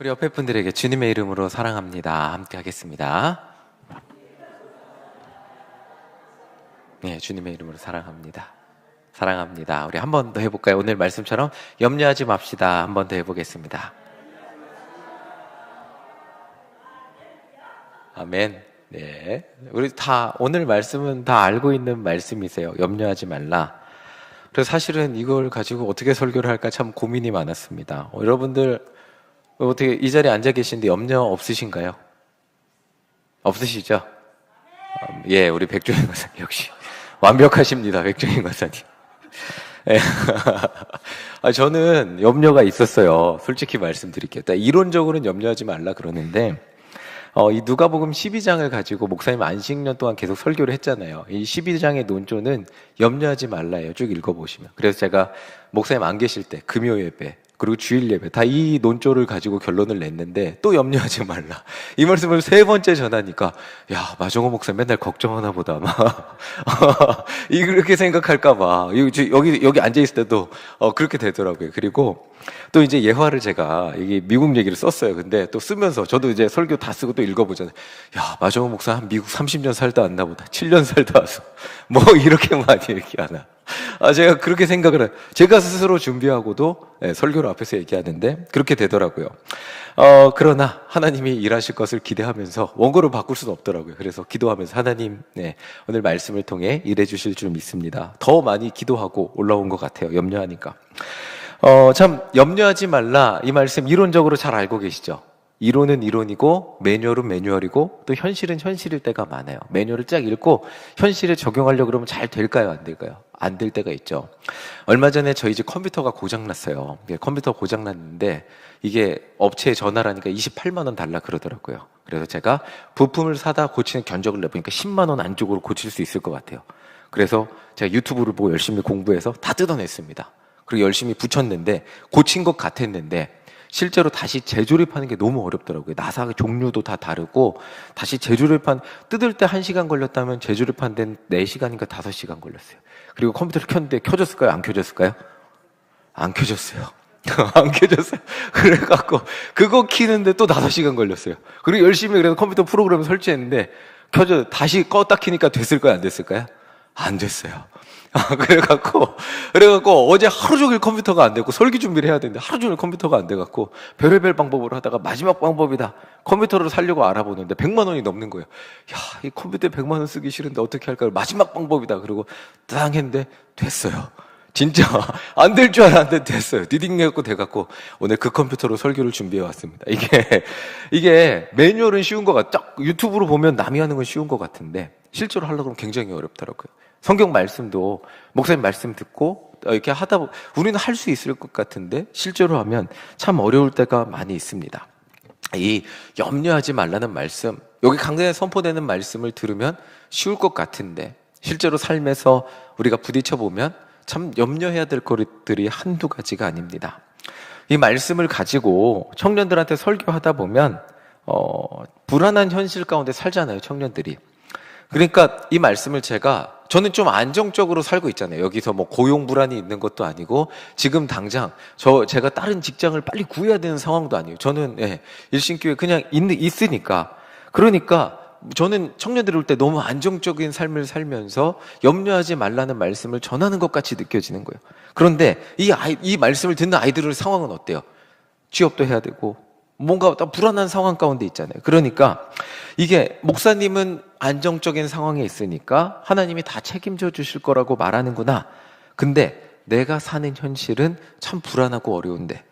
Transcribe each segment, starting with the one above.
우리 옆에 분들에게 주님의 이름으로 사랑합니다. 함께 하겠습니다. 네, 주님의 이름으로 사랑합니다. 사랑합니다. 우리 한 번 더 해볼까요? 오늘 말씀처럼 염려하지 맙시다. 한 번 더 해보겠습니다. 아멘. 네, 우리 다 오늘 말씀은 다 알고 있는 말씀이세요. 염려하지 말라. 그래서 사실은 이걸 가지고 어떻게 설교를 할까 참 고민이 많았습니다. 여러분들 어떻게 이 자리에 앉아 계신데 염려 없으신가요? 없으시죠? 예, 우리 백종인 권사님 역시 완벽하십니다. 백종인 권사님. 예. 저는 염려가 있었어요. 솔직히 말씀드릴게요. 이론적으로는 염려하지 말라 그러는데 이 누가복음 12장을 가지고 목사님 안식년 동안 계속 설교를 했잖아요. 이 12장의 논조는 염려하지 말라예요. 쭉 읽어보시면. 그래서 제가 목사님 안 계실 때 금요 예배 그리고 주일 예배 다 이 논조를 가지고 결론을 냈는데 또 염려하지 말라 이 말씀을 세 번째 전하니까 야 마정호 목사 맨날 걱정하나 보다 막 이렇게 생각할까 봐 여기 앉아 있을 때도 그렇게 되더라고요. 그리고 또 이제 예화를 제가 이게 미국 얘기를 썼어요. 근데 또 쓰면서 저도 이제 설교 다 쓰고 또 읽어보잖아요. 야 마정호 목사 한 미국 30년 살다 왔나 보다. 7년 살다 와서 뭐 이렇게 많이 얘기하나. 제가 그렇게 생각을 해요. 제가 스스로 준비하고도 설교를 앞에서 얘기하는데 그렇게 되더라고요. 그러나 하나님이 일하실 것을 기대하면서 원고를 바꿀 수는 없더라고요. 그래서 기도하면서 하나님 오늘 말씀을 통해 일해 주실 줄 믿습니다. 더 많이 기도하고 올라온 것 같아요. 염려하니까. 참 염려하지 말라 이 말씀 이론적으로 잘 알고 계시죠? 이론은 이론이고 매뉴얼은 매뉴얼이고 또 현실은 현실일 때가 많아요. 매뉴얼을 쫙 읽고 현실에 적용하려고 그러면 잘 될까요? 안 될까요? 안 될 때가 있죠. 얼마 전에 저희 집 컴퓨터가 고장났어요. 컴퓨터 고장났는데 이게 업체에 전화를 하니까 28만 원 달라 그러더라고요. 그래서 제가 부품을 사다 고치는 견적을 내보니까 10만 원 안쪽으로 고칠 수 있을 것 같아요. 그래서 제가 유튜브를 보고 열심히 공부해서 다 뜯어냈습니다. 그리고 열심히 붙였는데 고친 것 같았는데 실제로 다시 재조립하는 게 너무 어렵더라고요. 나사 종류도 다 다르고 다시 뜯을 때 1시간 걸렸다면 재조립한 데는 4시간인가 5시간 걸렸어요. 그리고 컴퓨터를 켰는데 켜졌을까요? 안 켜졌을까요? 안 켜졌어요. 안 켜졌어요. 그래갖고 그거 키는데 또 5시간 걸렸어요. 그리고 열심히 그래서 컴퓨터 프로그램을 설치했는데 다시 껐다 키니까 됐을까요? 안 됐을까요? 안 됐어요. 그래갖고 어제 하루 종일 컴퓨터가 안 되고 설계 준비를 해야 되는데 하루 종일 컴퓨터가 안 돼갖고 별의별 방법으로 하다가 마지막 방법이다. 컴퓨터를 사려고 알아보는데 100만 원이 넘는 거예요. 야, 이 컴퓨터에 100만 원 쓰기 싫은데 어떻게 할까요? 마지막 방법이다. 그리고 땅 했는데 됐어요. 진짜 안 될 줄 알았는데 됐어요. 디딩내갖고 돼갖고 오늘 그 컴퓨터로 설교를 준비해 왔습니다. 이게 매뉴얼은 쉬운 것 같죠? 유튜브로 보면 남이 하는 건 쉬운 것 같은데 실제로 하려고 하면 굉장히 어렵더라고요. 성경 말씀도 목사님 말씀 듣고 이렇게 하다 보면 우리는 할 수 있을 것 같은데 실제로 하면 참 어려울 때가 많이 있습니다. 이 염려하지 말라는 말씀, 여기 강단에 선포되는 말씀을 들으면 쉬울 것 같은데 실제로 삶에서 우리가 부딪혀 보면 참 염려해야 될 것들이 한두 가지가 아닙니다. 이 말씀을 가지고 청년들한테 설교하다 보면 불안한 현실 가운데 살잖아요, 청년들이. 그러니까 이 말씀을 저는 좀 안정적으로 살고 있잖아요. 여기서 뭐 고용 불안이 있는 것도 아니고 지금 당장 제가 다른 직장을 빨리 구해야 되는 상황도 아니에요. 저는 일신교회 그냥 있으니까. 그러니까 저는 청년들이 올 때 너무 안정적인 삶을 살면서 염려하지 말라는 말씀을 전하는 것 같이 느껴지는 거예요. 그런데 이 말씀을 듣는 아이들의 상황은 어때요? 취업도 해야 되고 뭔가 불안한 상황 가운데 있잖아요. 그러니까 이게 목사님은 안정적인 상황에 있으니까 하나님이 다 책임져 주실 거라고 말하는구나. 근데 내가 사는 현실은 참 불안하고 어려운데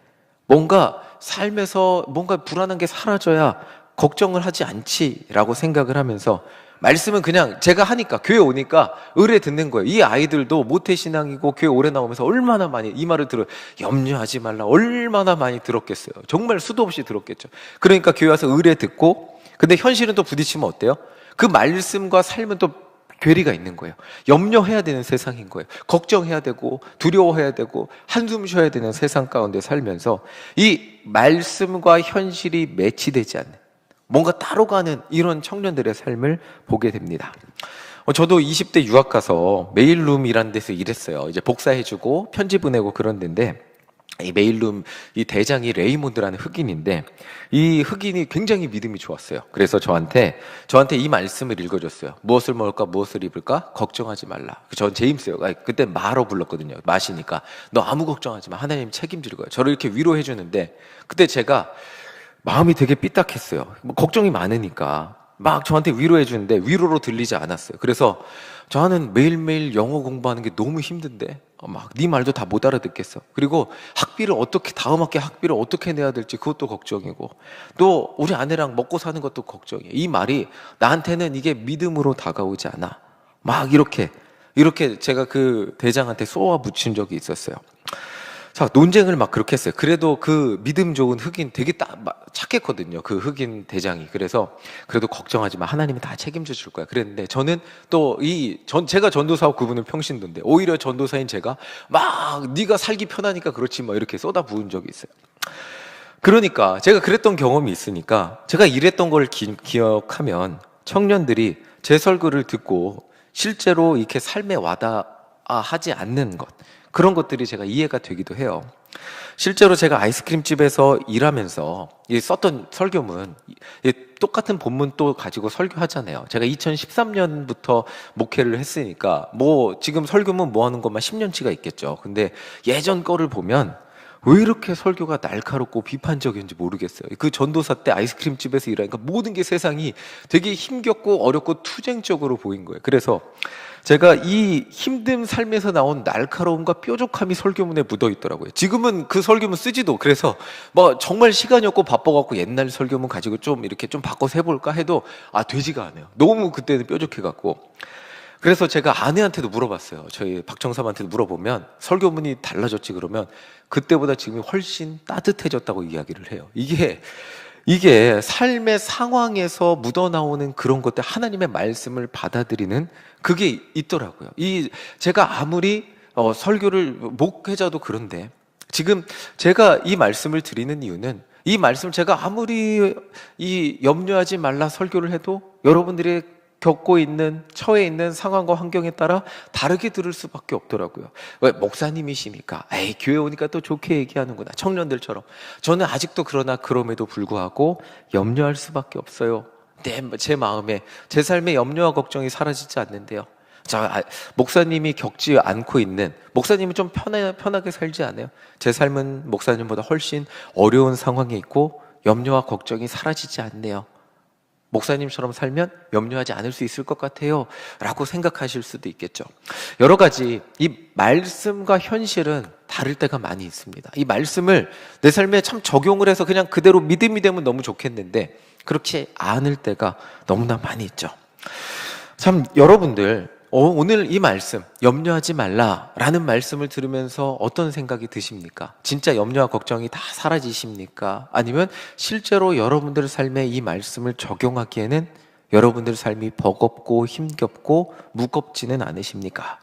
뭔가 삶에서 뭔가 불안한 게 사라져야 걱정을 하지 않지라고 생각을 하면서 말씀은 그냥 제가 하니까 교회 오니까 의뢰 듣는 거예요. 이 아이들도 모태신앙이고 교회 오래 나오면서 얼마나 많이 이 말을 염려하지 말라 얼마나 많이 들었겠어요. 정말 수도 없이 들었겠죠. 그러니까 교회 와서 의뢰 듣고 근데 현실은 또 부딪히면 어때요? 그 말씀과 삶은 또 괴리가 있는 거예요. 염려해야 되는 세상인 거예요. 걱정해야 되고 두려워해야 되고 한숨 쉬어야 되는 세상 가운데 살면서 이 말씀과 현실이 매치되지 않는 뭔가 따로 가는 이런 청년들의 삶을 보게 됩니다. 저도 20대 유학 가서 메일룸이라는 데서 일했어요. 이제 복사해주고 편지 보내고 그런 데인데 이 메일룸 이 대장이 레이몬드라는 흑인인데 이 흑인이 굉장히 믿음이 좋았어요. 그래서 저한테 이 말씀을 읽어줬어요. 무엇을 먹을까 무엇을 입을까 걱정하지 말라. 전 제임스요. 그때 마로 불렀거든요. 마시니까 너 아무 걱정하지 마. 하나님 책임질 거야. 저를 이렇게 위로해 주는데 그때 제가 마음이 되게 삐딱했어요. 뭐 걱정이 많으니까 막 저한테 위로해 주는데 위로로 들리지 않았어요. 그래서 저는 매일매일 영어 공부하는 게 너무 힘든데 막 네 말도 다 못 알아듣겠어. 그리고 학비를 어떻게 다음 학기 학비를 어떻게 내야 될지 그것도 걱정이고 또 우리 아내랑 먹고 사는 것도 걱정이에요. 이 말이 나한테는 이게 믿음으로 다가오지 않아. 막 이렇게 제가 그 대장한테 쏘아 붙인 적이 있었어요. 자, 논쟁을 막 그렇게 했어요. 그래도 그 믿음 좋은 흑인 되게 착했거든요. 그 흑인 대장이. 그래서 그래도 걱정하지 마. 하나님이 다 책임져 줄 거야. 그랬는데 저는 또 제가 전도사고 그분은 평신도인데 오히려 전도사인 제가 막 네가 살기 편하니까 그렇지 뭐 이렇게 쏟아 부은 적이 있어요. 그러니까 제가 그랬던 경험이 있으니까 제가 이랬던 걸 기억하면 청년들이 제 설교를 듣고 실제로 이렇게 삶에 와닿아하지 않는 것 그런 것들이 제가 이해가 되기도 해요. 실제로 제가 아이스크림집에서 일하면서 썼던 설교문 똑같은 본문 또 가지고 설교하잖아요. 제가 2013년부터 목회를 했으니까 뭐 지금 설교문 뭐 하는 것만 10년치가 있겠죠. 근데 예전 거를 보면 왜 이렇게 설교가 날카롭고 비판적인지 모르겠어요. 그 전도사 때 아이스크림집에서 일하니까 모든 게 세상이 되게 힘겹고 어렵고 투쟁적으로 보인 거예요. 그래서 제가 이 힘든 삶에서 나온 날카로움과 뾰족함이 설교문에 묻어 있더라고요. 지금은 그 설교문 쓰지도. 그래서 뭐 정말 시간이 없고 바빠갖고 옛날 설교문 가지고 좀 이렇게 좀 바꿔서 해볼까 해도 되지가 않아요. 너무 그때는 뾰족해갖고. 그래서 제가 아내한테도 물어봤어요. 저희 박정삼한테도 물어보면 설교문이 달라졌지 그러면 그때보다 지금이 훨씬 따뜻해졌다고 이야기를 해요. 이게 삶의 상황에서 묻어나오는 그런 것들 하나님의 말씀을 받아들이는 그게 있더라고요. 제가 아무리 설교를 목회자도 그런데 지금 제가 이 말씀을 드리는 이유는 이 말씀 제가 아무리 염려하지 말라 설교를 해도 여러분들이 겪고 있는 처해 있는 상황과 환경에 따라 다르게 들을 수밖에 없더라고요. 왜 목사님이시니까 에이 교회 오니까 또 좋게 얘기하는구나 청년들처럼 저는 아직도 그럼에도 불구하고 염려할 수밖에 없어요. 제 마음에 제 삶의 염려와 걱정이 사라지지 않는데요. 자, 목사님이 겪지 않고 있는 목사님이 좀 편하게 살지 않아요? 제 삶은 목사님보다 훨씬 어려운 상황에 있고 염려와 걱정이 사라지지 않네요. 목사님처럼 살면 염려하지 않을 수 있을 것 같아요 라고 생각하실 수도 있겠죠. 여러 가지 이 말씀과 현실은 다를 때가 많이 있습니다. 이 말씀을 내 삶에 참 적용을 해서 그냥 그대로 믿음이 되면 너무 좋겠는데 그렇지 않을 때가 너무나 많이 있죠. 참 여러분들 오늘 이 말씀 염려하지 말라라는 말씀을 들으면서 어떤 생각이 드십니까? 진짜 염려와 걱정이 다 사라지십니까? 아니면 실제로 여러분들 삶에 이 말씀을 적용하기에는 여러분들 삶이 버겁고 힘겹고 무겁지는 않으십니까?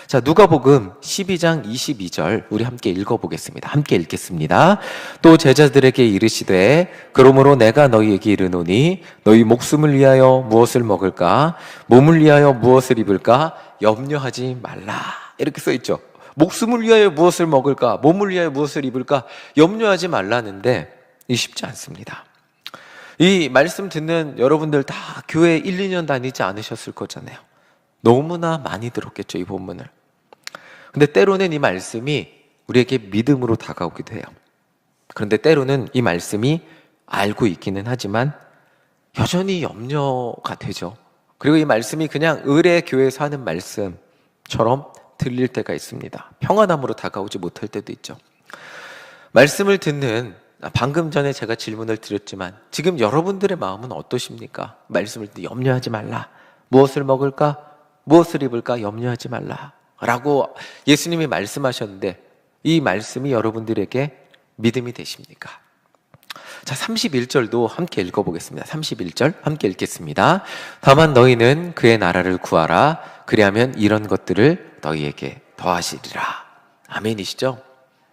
자, 누가복음 12장 22절 우리 함께 읽어보겠습니다. 함께 읽겠습니다. 또 제자들에게 이르시되 그러므로 내가 너희에게 이르노니 너희 목숨을 위하여 무엇을 먹을까 몸을 위하여 무엇을 입을까 염려하지 말라. 이렇게 써있죠. 목숨을 위하여 무엇을 먹을까 몸을 위하여 무엇을 입을까 염려하지 말라는데 이 쉽지 않습니다. 이 말씀 듣는 여러분들 다 교회 1, 2년 다니지 않으셨을 거잖아요. 너무나 많이 들었겠죠, 이 본문을. 근데 때로는 이 말씀이 우리에게 믿음으로 다가오기도 해요. 그런데 때로는 이 말씀이 알고 있기는 하지만 여전히 염려가 되죠. 그리고 이 말씀이 그냥 의례 교회에서 하는 말씀처럼 들릴 때가 있습니다. 평안함으로 다가오지 못할 때도 있죠. 말씀을 듣는 방금 전에 제가 질문을 드렸지만 지금 여러분들의 마음은 어떠십니까? 말씀을 듣고 염려하지 말라. 무엇을 먹을까? 무엇을 입을까 염려하지 말라 라고 예수님이 말씀하셨는데 이 말씀이 여러분들에게 믿음이 되십니까? 자, 31절도 함께 읽어보겠습니다. 31절 함께 읽겠습니다. 다만 너희는 그의 나라를 구하라. 그리하면 이런 것들을 너희에게 더하시리라. 아멘이시죠?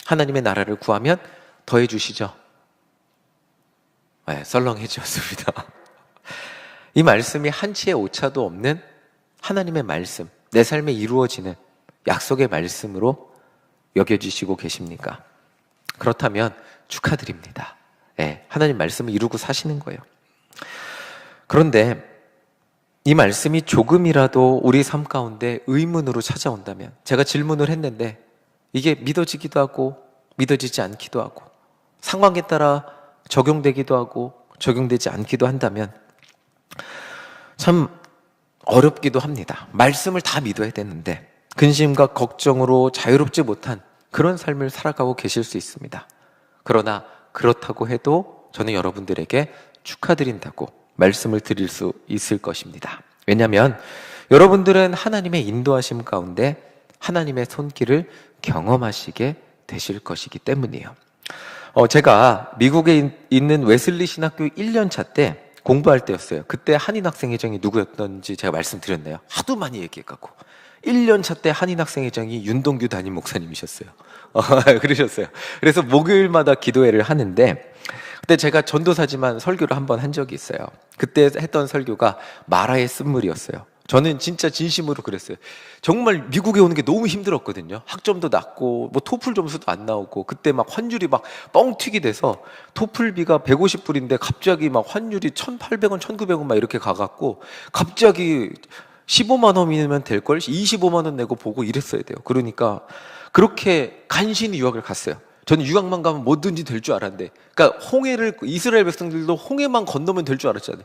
하나님의 나라를 구하면 더해 주시죠? 네, 썰렁해졌습니다. 이 말씀이 한치의 오차도 없는 하나님의 말씀, 내 삶에 이루어지는 약속의 말씀으로 여겨지시고 계십니까? 그렇다면 축하드립니다. 예, 하나님 말씀을 이루고 사시는 거예요. 그런데 이 말씀이 조금이라도 우리 삶 가운데 의문으로 찾아온다면, 제가 질문을 했는데 이게 믿어지기도 하고 믿어지지 않기도 하고 상황에 따라 적용되기도 하고 적용되지 않기도 한다면 참 어렵기도 합니다. 말씀을 다 믿어야 되는데 근심과 걱정으로 자유롭지 못한 그런 삶을 살아가고 계실 수 있습니다. 그러나 그렇다고 해도 저는 여러분들에게 축하드린다고 말씀을 드릴 수 있을 것입니다. 왜냐하면 여러분들은 하나님의 인도하심 가운데 하나님의 손길을 경험하시게 되실 것이기 때문이에요. 제가 미국에 있는 웨슬리 신학교 1년차 때 공부할 때였어요. 그때 한인학생회장이 누구였던지 제가 말씀드렸나요? 하도 많이 얘기해갖고 1년차 때 한인학생회장이 윤동규 담임 목사님이셨어요. 그러셨어요. 그래서 목요일마다 기도회를 하는데 그때 제가 전도사지만 설교를 한번 한 적이 있어요. 그때 했던 설교가 마라의 쓴물이었어요. 저는 진짜 진심으로 그랬어요. 정말 미국에 오는 게 너무 힘들었거든요. 학점도 낮고 뭐 토플 점수도 안 나오고 그때 막 환율이 막 뻥튀기 돼서 토플비가 150불인데 갑자기 막 환율이 1,800원, 1,900원 막 이렇게 가갖고 갑자기 15만 원이면 될 걸 25만 원 내고 보고 이랬어야 돼요. 그러니까 그렇게 간신히 유학을 갔어요. 저는 유학만 가면 뭐든지 될 줄 알았는데, 그러니까 홍해를, 이스라엘 백성들도 홍해만 건너면 될 줄 알았잖아요.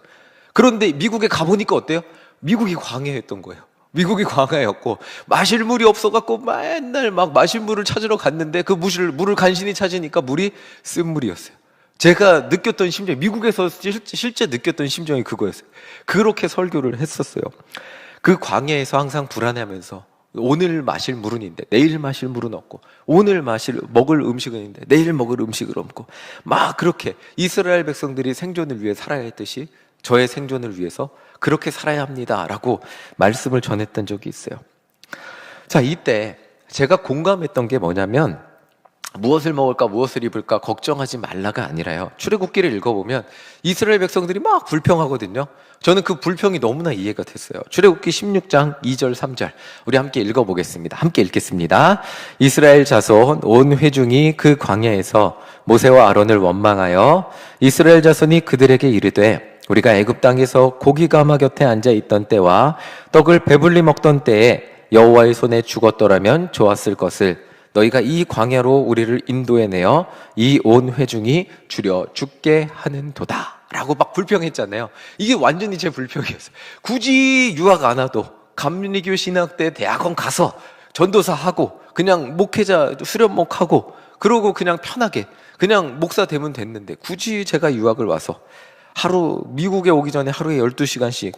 그런데 미국에 가보니까 어때요? 미국이 광야였던 거예요. 미국이 광야였고 마실 물이 없어갖고 맨날 막 마실 물을 찾으러 갔는데 그 물을 간신히 찾으니까 물이 쓴 물이었어요. 제가 느꼈던 심정, 미국에서 실제 느꼈던 심정이 그거였어요. 그렇게 설교를 했었어요. 그 광야에서 항상 불안해하면서 오늘 마실 물은 있는데 내일 마실 물은 없고, 오늘 먹을 음식은 있는데 내일 먹을 음식은 없고, 막 그렇게 이스라엘 백성들이 생존을 위해 살아야 했듯이 저의 생존을 위해서 그렇게 살아야 합니다라고 말씀을 전했던 적이 있어요. 자, 이때 제가 공감했던 게 뭐냐면 무엇을 먹을까 무엇을 입을까 걱정하지 말라가 아니라요, 출애굽기를 읽어보면 이스라엘 백성들이 막 불평하거든요. 저는 그 불평이 너무나 이해가 됐어요. 출애굽기 16장 2절 3절 우리 함께 읽어보겠습니다. 함께 읽겠습니다. 이스라엘 자손 온 회중이 그 광야에서 모세와 아론을 원망하여 이스라엘 자손이 그들에게 이르되 우리가 애굽 땅에서 고기 가마 곁에 앉아 있던 때와 떡을 배불리 먹던 때에 여호와의 손에 죽었더라면 좋았을 것을 너희가 이 광야로 우리를 인도해내어 이 온 회중이 줄여 죽게 하는도다 라고 막 불평했잖아요. 이게 완전히 제 불평이었어요. 굳이 유학 안 와도 감리교 신학대 대학원 가서 전도사하고 그냥 목회자 수련목하고 그러고 그냥 편하게 그냥 목사 되면 됐는데, 굳이 제가 유학을 와서 하루 미국에 오기 전에 하루에 12시간씩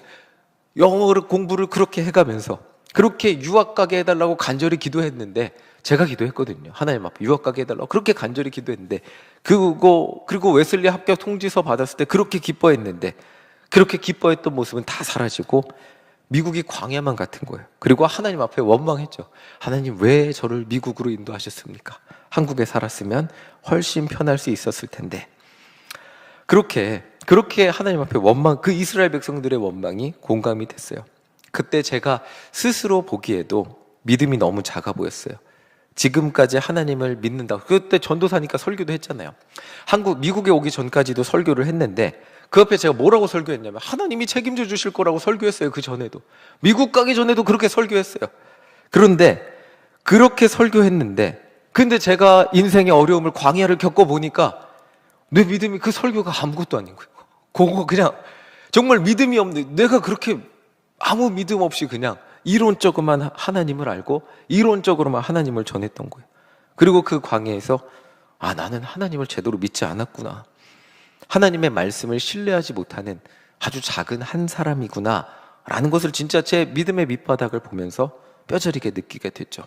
영어를 공부를 그렇게 해가면서 그렇게 유학 가게 해달라고 간절히 기도했는데, 제가 기도했거든요. 하나님 앞에 유학 가게 해달라고 그렇게 간절히 기도했는데, 그리고 웨슬리 합격 통지서 받았을 때 그렇게 기뻐했는데, 그렇게 기뻐했던 모습은 다 사라지고 미국이 광야만 같은 거예요. 그리고 하나님 앞에 원망했죠. 하나님 왜 저를 미국으로 인도하셨습니까? 한국에 살았으면 훨씬 편할 수 있었을 텐데. 그렇게 하나님 앞에 그 이스라엘 백성들의 원망이 공감이 됐어요. 그때 제가 스스로 보기에도 믿음이 너무 작아 보였어요. 지금까지 하나님을 믿는다고. 그때 전도사니까 설교도 했잖아요. 미국에 오기 전까지도 설교를 했는데 그 앞에 제가 뭐라고 설교했냐면 하나님이 책임져 주실 거라고 설교했어요. 그 전에도. 미국 가기 전에도 그렇게 설교했어요. 그런데 그렇게 설교했는데, 근데 제가 인생의 어려움을, 광야를 겪어보니까 내 믿음이, 그 설교가 아무것도 아닌 거예요. 그거 그냥 정말 믿음이 없는, 내가 그렇게 아무 믿음 없이 그냥 이론적으로만 하나님을 알고 이론적으로만 하나님을 전했던 거예요. 그리고 그 광야에서 나는 하나님을 제대로 믿지 않았구나, 하나님의 말씀을 신뢰하지 못하는 아주 작은 한 사람이구나 라는 것을 진짜 제 믿음의 밑바닥을 보면서 뼈저리게 느끼게 됐죠.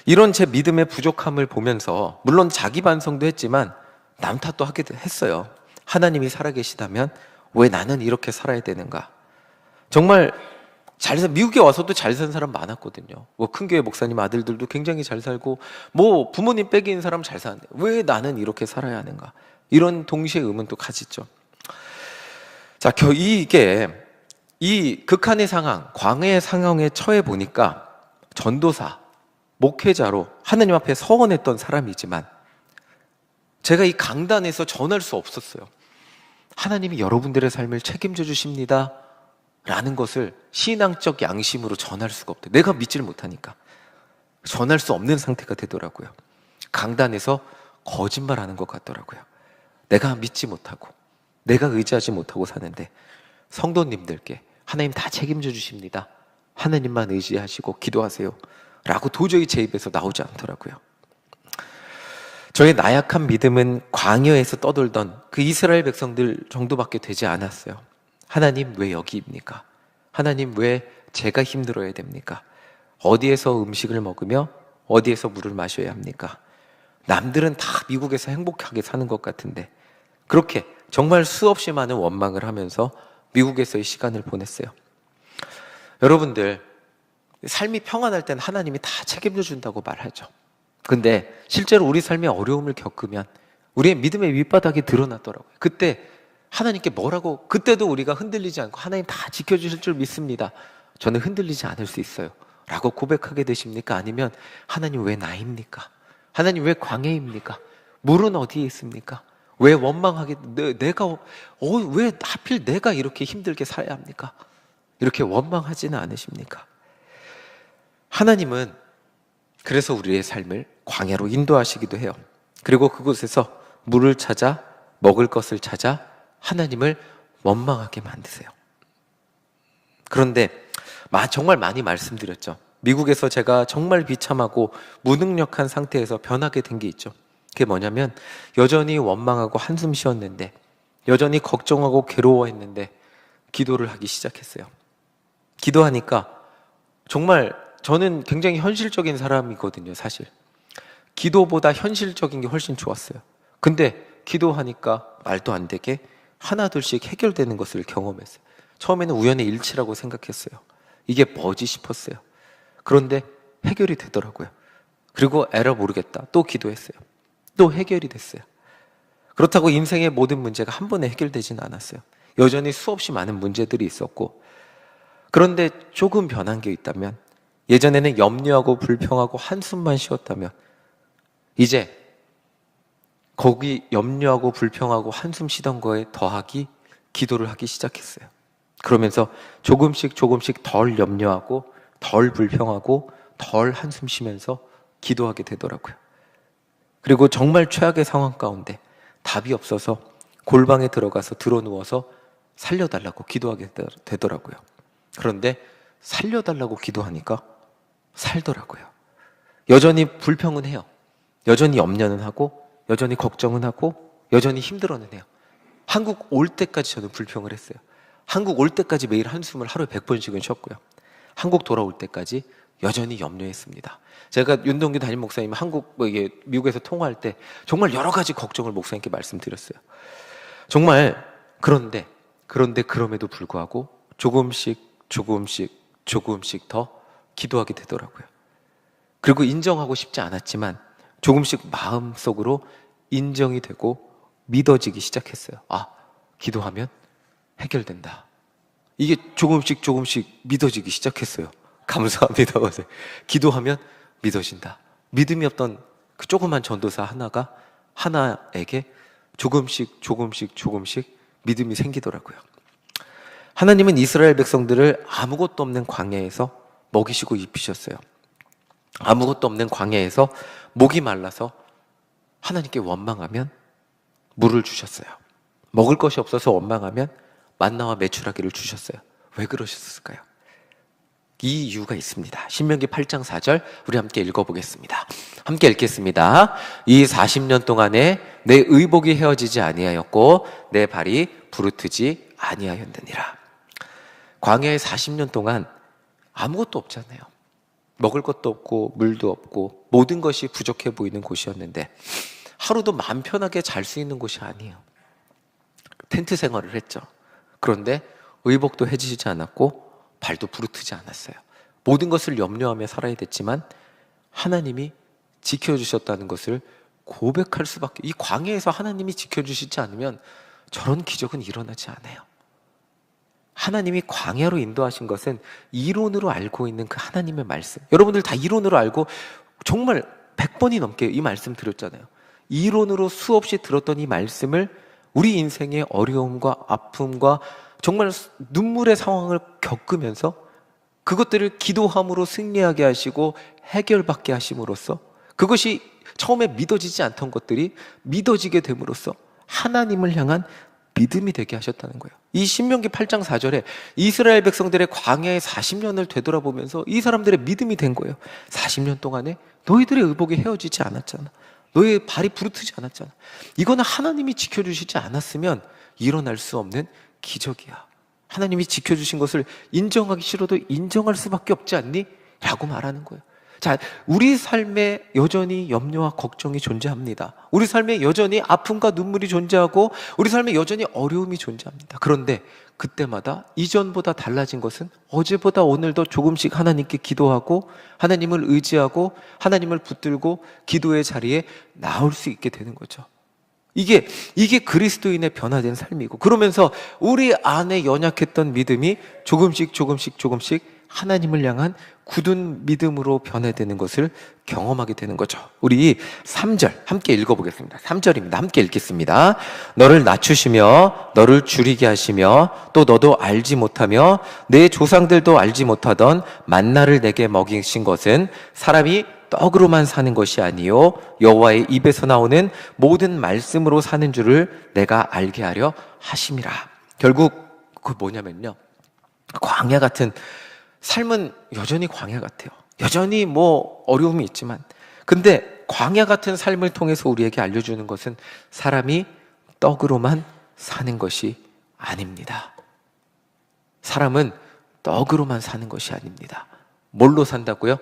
이런 제 믿음의 부족함을 보면서 물론 자기 반성도 했지만 남 탓도 하게 했어요. 하나님이 살아계시다면 왜 나는 이렇게 살아야 되는가. 정말 미국에 와서도 잘 산 사람 많았거든요. 큰 교회 목사님 아들들도 굉장히 잘 살고 부모님 빼기 있는 사람 잘 사는데 왜 나는 이렇게 살아야 하는가, 이런 동시에 의문도 가지죠. 자, 이게 이 극한의 상황, 광야의 상황에 처해 보니까 전도사, 목회자로 하나님 앞에 서원했던 사람이지만 제가 이 강단에서 전할 수 없었어요. 하나님이 여러분들의 삶을 책임져 주십니다 라는 것을 신앙적 양심으로 전할 수가 없대. 내가 믿지를 못하니까 전할 수 없는 상태가 되더라고요. 강단에서 거짓말하는 것 같더라고요. 내가 믿지 못하고 내가 의지하지 못하고 사는데 성도님들께 하나님 다 책임져 주십니다, 하나님만 의지하시고 기도하세요 라고 도저히 제 입에서 나오지 않더라고요. 저의 나약한 믿음은 광야에서 떠돌던 그 이스라엘 백성들 정도밖에 되지 않았어요. 하나님 왜 여기입니까? 하나님 왜 제가 힘들어야 됩니까? 어디에서 음식을 먹으며 어디에서 물을 마셔야 합니까? 남들은 다 미국에서 행복하게 사는 것 같은데, 그렇게 정말 수없이 많은 원망을 하면서 미국에서의 시간을 보냈어요. 여러분들, 삶이 평안할 땐 하나님이 다 책임져 준다고 말하죠. 근데 실제로 우리 삶에 어려움을 겪으면 우리의 믿음의 밑바닥이 드러났더라고요. 그때 하나님께 뭐라고, 그때도 우리가 흔들리지 않고 하나님 다 지켜주실 줄 믿습니다, 저는 흔들리지 않을 수 있어요 라고 고백하게 되십니까? 아니면 하나님 왜 나입니까? 하나님 왜 광야입니까? 물은 어디에 있습니까? 왜 원망하게, 왜 하필 내가 이렇게 힘들게 살아야 합니까? 이렇게 원망하지는 않으십니까? 하나님은 그래서 우리의 삶을 광야로 인도하시기도 해요. 그리고 그곳에서 물을 찾아, 먹을 것을 찾아 하나님을 원망하게 만드세요. 그런데 정말 많이 말씀드렸죠. 미국에서 제가 정말 비참하고 무능력한 상태에서 변하게 된 게 있죠. 그게 뭐냐면 여전히 원망하고 한숨 쉬었는데, 여전히 걱정하고 괴로워했는데 기도를 하기 시작했어요. 기도하니까 정말 저는 굉장히 현실적인 사람이거든요, 사실. 기도보다 현실적인 게 훨씬 좋았어요. 근데 기도하니까 말도 안 되게 하나둘씩 해결되는 것을 경험했어요. 처음에는 우연의 일치라고 생각했어요. 이게 뭐지 싶었어요. 그런데 해결이 되더라고요. 그리고 에라 모르겠다, 또 기도했어요. 또 해결이 됐어요. 그렇다고 인생의 모든 문제가 한 번에 해결되지는 않았어요. 여전히 수없이 많은 문제들이 있었고, 그런데 조금 변한 게 있다면, 예전에는 염려하고 불평하고 한숨만 쉬었다면 이제 거기 염려하고 불평하고 한숨 쉬던 거에 더하기 기도를 하기 시작했어요. 그러면서 조금씩 덜 염려하고 덜 불평하고 덜 한숨 쉬면서 기도하게 되더라고요. 그리고 정말 최악의 상황 가운데 답이 없어서 골방에 들어가서 드러누워서 살려달라고 기도하게 되더라고요. 그런데 살려달라고 기도하니까 살더라고요. 여전히 불평은 해요. 여전히 염려는 하고 여전히 걱정은 하고 여전히 힘들어는 해요. 한국 올 때까지 저는 불평을 했어요. 한국 올 때까지 매일 한숨을 하루에 100번씩은 쉬었고요. 한국 돌아올 때까지 여전히 염려했습니다. 제가 윤동규 담임 목사님 미국에서 통화할 때 정말 여러 가지 걱정을 목사님께 말씀드렸어요. 정말 그런데 그럼에도 불구하고 조금씩 더 기도하게 되더라고요. 그리고 인정하고 싶지 않았지만 조금씩 마음속으로 인정이 되고 믿어지기 시작했어요. 기도하면 해결된다. 이게 조금씩 믿어지기 시작했어요. 감사합니다. 기도하면 믿어진다. 믿음이 없던 그 조그만 전도사 하나에게 조금씩 믿음이 생기더라고요. 하나님은 이스라엘 백성들을 아무것도 없는 광야에서 먹이시고 입히셨어요. 아무것도 없는 광야에서 목이 말라서 하나님께 원망하면 물을 주셨어요. 먹을 것이 없어서 원망하면 만나와 메추라기를 주셨어요. 왜 그러셨을까요? 이 이유가 있습니다. 신명기 8장 4절 우리 함께 읽어보겠습니다. 함께 읽겠습니다. 이 40년 동안에 내 의복이 헤어지지 아니하였고 내 발이 부르트지 아니하였느니라. 광야에 40년 동안 아무것도 없잖아요. 먹을 것도 없고 물도 없고 모든 것이 부족해 보이는 곳이었는데 하루도 마음 편하게 잘 수 있는 곳이 아니에요. 텐트 생활을 했죠. 그런데 의복도 해지지 않았고 발도 부르트지 않았어요. 모든 것을 염려하며 살아야 됐지만 하나님이 지켜주셨다는 것을 고백할 수밖에. 이 광야에서 하나님이 지켜주시지 않으면 저런 기적은 일어나지 않아요. 하나님이 광야로 인도하신 것은 이론으로 알고 있는 그 하나님의 말씀. 여러분들 다 이론으로 알고 정말 100번이 넘게 이 말씀 드렸잖아요. 이론으로 수없이 들었던 이 말씀을 우리 인생의 어려움과 아픔과 정말 눈물의 상황을 겪으면서 그것들을 기도함으로 승리하게 하시고 해결받게 하심으로써 그것이 처음에 믿어지지 않던 것들이 믿어지게 됨으로써 하나님을 향한 믿음이 되게 하셨다는 거예요. 이 신명기 8장 4절에 이스라엘 백성들의 광야의 40년을 되돌아보면서 이 사람들의 믿음이 된 거예요. 40년 동안에 너희들의 의복이 헤어지지 않았잖아. 너희의 발이 부르트지 않았잖아. 이거는 하나님이 지켜주시지 않았으면 일어날 수 없는 기적이야. 하나님이 지켜주신 것을 인정하기 싫어도 인정할 수밖에 없지 않니? 라고 말하는 거예요. 자, 우리 삶에 여전히 염려와 걱정이 존재합니다. 우리 삶에 여전히 아픔과 눈물이 존재하고 우리 삶에 여전히 어려움이 존재합니다. 그런데 그때마다 이전보다 달라진 것은 어제보다 오늘도 조금씩 하나님께 기도하고 하나님을 의지하고 하나님을 붙들고 기도의 자리에 나올 수 있게 되는 거죠. 이게 그리스도인의 변화된 삶이고, 그러면서 우리 안에 연약했던 믿음이 조금씩 하나님을 향한 굳은 믿음으로 변화되는 것을 경험하게 되는 거죠. 우리 3절 함께 읽어보겠습니다. 3절입니다. 함께 읽겠습니다. 너를 낮추시며 너를 줄이게 하시며 또 너도 알지 못하며 내 조상들도 알지 못하던 만나를 내게 먹이신 것은 사람이 떡으로만 사는 것이 아니요 여호와의 입에서 나오는 모든 말씀으로 사는 줄을 내가 알게 하려 하심이라. 결국 그 뭐냐면요, 광야 같은 삶은 여전히 광야 같아요. 여전히 어려움이 있지만, 근데 광야 같은 삶을 통해서 우리에게 알려주는 것은 사람이 떡으로만 사는 것이 아닙니다. 사람은 떡으로만 사는 것이 아닙니다. 뭘로 산다고요?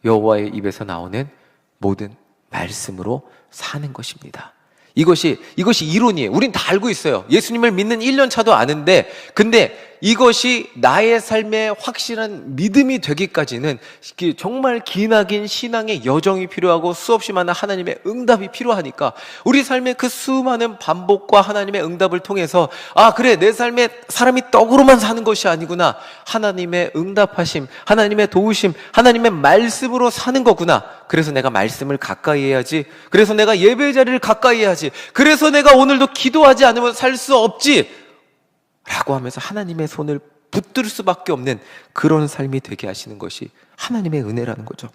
여호와의 입에서 나오는 모든 말씀으로 사는 것입니다. 이것이 이론이에요. 우린 다 알고 있어요. 예수님을 믿는 1년 차도 아는데, 근데 이것이 나의 삶에 확실한 믿음이 되기까지는 정말 기나긴 신앙의 여정이 필요하고 수없이 많은 하나님의 응답이 필요하니까 우리 삶의 그 수많은 반복과 하나님의 응답을 통해서 그래, 내 삶에 사람이 떡으로만 사는 것이 아니구나, 하나님의 응답하심, 하나님의 도우심, 하나님의 말씀으로 사는 거구나. 그래서 내가 말씀을 가까이 해야지, 그래서 내가 예배 자리를 가까이 해야지, 그래서 내가 오늘도 기도하지 않으면 살 수 없지 라고 하면서 하나님의 손을 붙들 수밖에 없는 그런 삶이 되게 하시는 것이 하나님의 은혜라는 거죠.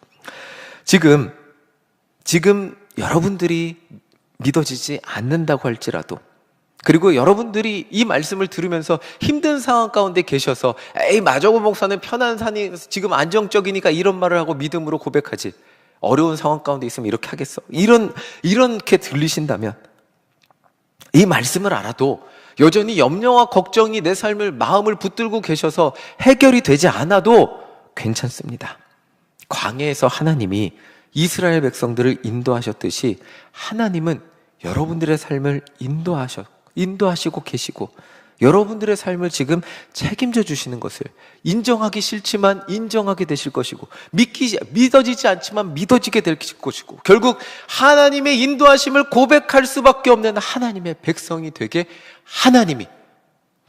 지금 여러분들이 믿어지지 않는다고 할지라도, 그리고 여러분들이 이 말씀을 들으면서 힘든 상황 가운데 계셔서 마저고 목사는 편한 산이 지금 안정적이니까 이런 말을 하고 믿음으로 고백하지, 어려운 상황 가운데 있으면 이렇게 하겠어, 이렇게 들리신다면, 이 말씀을 알아도 여전히 염려와 걱정이 내 삶을, 마음을 붙들고 계셔서 해결이 되지 않아도 괜찮습니다. 광야에서 하나님이 이스라엘 백성들을 인도하셨듯이 하나님은 여러분들의 삶을 인도하시고 계시고 여러분들의 삶을 지금 책임져 주시는 것을 인정하기 싫지만 인정하게 되실 것이고, 믿어지지 않지만 믿어지게 될 것이고, 결국 하나님의 인도하심을 고백할 수밖에 없는 하나님의 백성이 되게 하나님이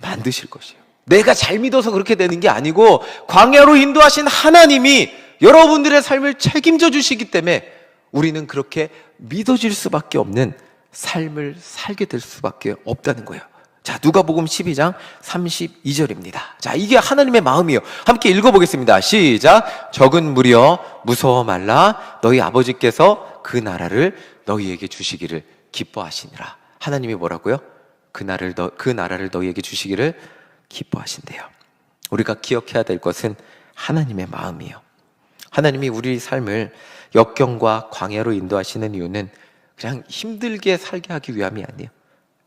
만드실 것이에요. 내가 잘 믿어서 그렇게 되는 게 아니고 광야로 인도하신 하나님이 여러분들의 삶을 책임져 주시기 때문에 우리는 그렇게 믿어질 수밖에 없는 삶을 살게 될 수밖에 없다는 거예요. 자, 누가복음 12장 32절입니다. 자, 이게 하나님의 마음이에요. 함께 읽어보겠습니다. 시작. 적은 무리여 무서워 말라. 너희 아버지께서 그 나라를 너희에게 주시기를 기뻐하시니라. 하나님이 뭐라고요? 그 나라를 너희에게 주시기를 기뻐하신대요. 우리가 기억해야 될 것은 하나님의 마음이에요. 하나님이 우리 삶을 역경과 광야로 인도하시는 이유는 그냥 힘들게 살게 하기 위함이 아니에요.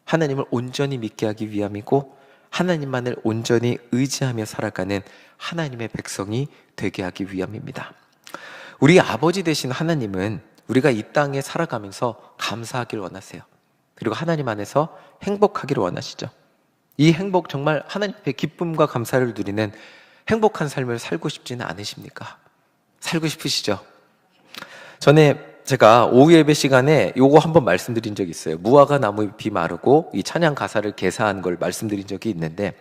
하나님을 온전히 믿게 하기 위함이고, 하나님만을 온전히 의지하며 살아가는 하나님의 백성이 되게 하기 위함입니다. 우리 아버지 되신 하나님은 우리가 이 땅에 살아가면서 감사하기를 원하세요. 그리고 하나님 안에서 행복하기를 원하시죠. 이 행복, 정말 하나님의 기쁨과 감사를 누리는 행복한 삶을 살고 싶지는 않으십니까? 살고 싶으시죠? 전에 제가 오후 예배 시간에 요거 한번 말씀드린 적이 있어요. 무화과 나무 잎이 마르고 이 찬양 가사를 개사한 걸 말씀드린 적이 있는데,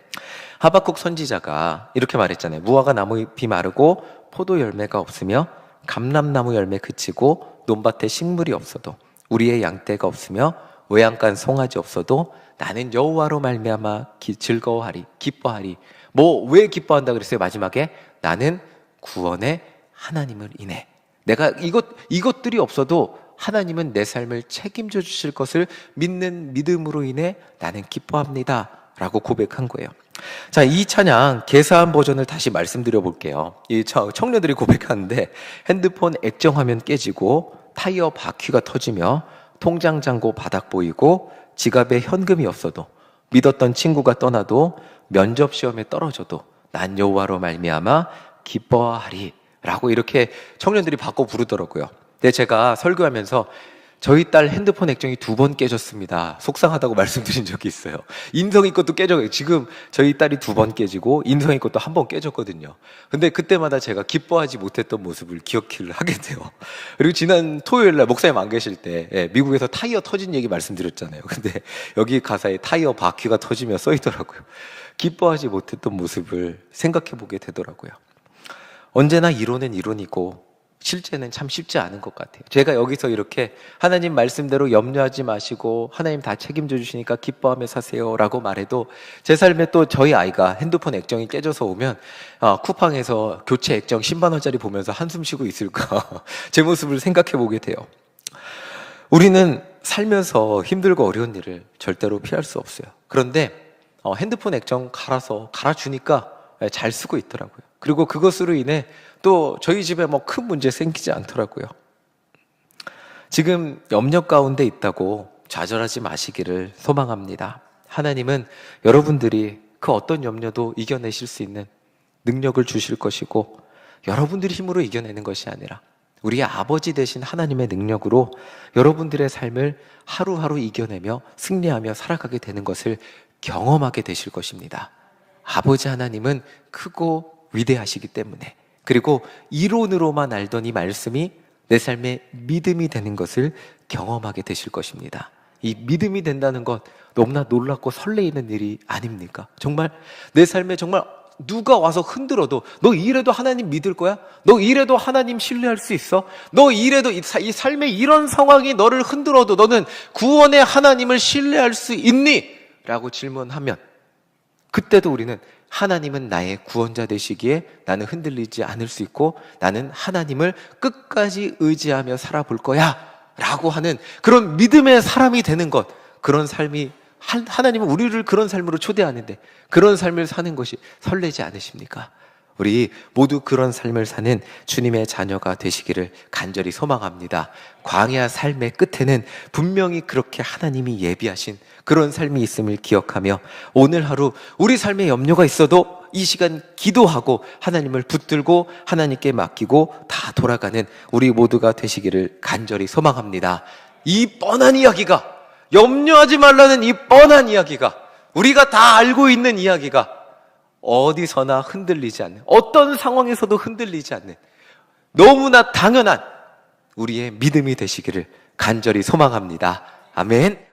하박국 선지자가 이렇게 말했잖아요. 무화과 나무 잎이 마르고 포도 열매가 없으며 감람나무 열매 그치고 논밭에 식물이 없어도 우리의 양떼가 없으며 외양간 송아지 없어도 나는 여호와로 말미암아 즐거워하리, 기뻐하리. 뭐 왜 기뻐한다 그랬어요? 마지막에 나는 구원의 하나님을 인해. 내가 이것들이 없어도 하나님은 내 삶을 책임져 주실 것을 믿는 믿음으로 인해 나는 기뻐합니다 라고 고백한 거예요. 자, 이 찬양 개사한 버전을 다시 말씀드려 볼게요. 이 청년들이 고백하는데 핸드폰 액정화면 깨지고 타이어 바퀴가 터지며 통장 잔고 바닥 보이고 지갑에 현금이 없어도 믿었던 친구가 떠나도 면접 시험에 떨어져도 난 여호와로 말미암아 기뻐하리 라고 이렇게 청년들이 바꿔 부르더라고요. 근데 제가 설교하면서 저희 딸 핸드폰 액정이 2번 깨졌습니다. 속상하다고 말씀드린 적이 있어요. 인성이 것도 깨져요. 지금 저희 딸이 2번 깨지고 인성이 것도 1번 깨졌거든요. 근데 그때마다 제가 기뻐하지 못했던 모습을 기억을 하게 돼요. 그리고 지난 토요일 날 목사님 안 계실 때 미국에서 타이어 터진 얘기 말씀드렸잖아요. 근데 여기 가사에 타이어 바퀴가 터지며 써 있더라고요. 기뻐하지 못했던 모습을 생각해 보게 되더라고요. 언제나 이론은 이론이고 실제는 참 쉽지 않은 것 같아요. 제가 여기서 이렇게 하나님 말씀대로 염려하지 마시고 하나님 다 책임져 주시니까 기뻐하며 사세요 라고 말해도 제 삶에 또 저희 아이가 핸드폰 액정이 깨져서 오면 쿠팡에서 교체 액정 10만 원짜리 보면서 한숨 쉬고 있을까 제 모습을 생각해 보게 돼요. 우리는 살면서 힘들고 어려운 일을 절대로 피할 수 없어요. 그런데 핸드폰 액정 갈아주니까 잘 쓰고 있더라고요. 그리고 그것으로 인해 또 저희 집에 뭐 큰 문제 생기지 않더라고요. 지금 염려 가운데 있다고 좌절하지 마시기를 소망합니다. 하나님은 여러분들이 그 어떤 염려도 이겨내실 수 있는 능력을 주실 것이고 여러분들이 힘으로 이겨내는 것이 아니라 우리의 아버지 되신 하나님의 능력으로 여러분들의 삶을 하루하루 이겨내며 승리하며 살아가게 되는 것을 경험하게 되실 것입니다. 아버지 하나님은 크고 위대하시기 때문에, 그리고 이론으로만 알던 이 말씀이 내 삶의 믿음이 되는 것을 경험하게 되실 것입니다. 이 믿음이 된다는 것 너무나 놀랍고 설레이는 일이 아닙니까? 정말 내 삶에 정말 누가 와서 흔들어도 너 이래도 하나님 믿을 거야? 너 이래도 하나님 신뢰할 수 있어? 너 이래도 이 삶의 이런 상황이 너를 흔들어도 너는 구원의 하나님을 신뢰할 수 있니? 라고 질문하면 그때도 우리는 하나님은 나의 구원자 되시기에 나는 흔들리지 않을 수 있고 나는 하나님을 끝까지 의지하며 살아볼 거야 라고 하는 그런 믿음의 사람이 되는 것, 그런 삶이 하나님은 우리를 그런 삶으로 초대하는데 그런 삶을 사는 것이 설레지 않으십니까? 우리 모두 그런 삶을 사는 주님의 자녀가 되시기를 간절히 소망합니다. 광야 삶의 끝에는 분명히 그렇게 하나님이 예비하신 그런 삶이 있음을 기억하며 오늘 하루 우리 삶에 염려가 있어도 이 시간 기도하고 하나님을 붙들고 하나님께 맡기고 다 돌아가는 우리 모두가 되시기를 간절히 소망합니다. 이 뻔한 이야기가, 염려하지 말라는 이 뻔한 이야기가, 우리가 다 알고 있는 이야기가 어디서나 흔들리지 않는, 어떤 상황에서도 흔들리지 않는 너무나 당연한 우리의 믿음이 되시기를 간절히 소망합니다. 아멘.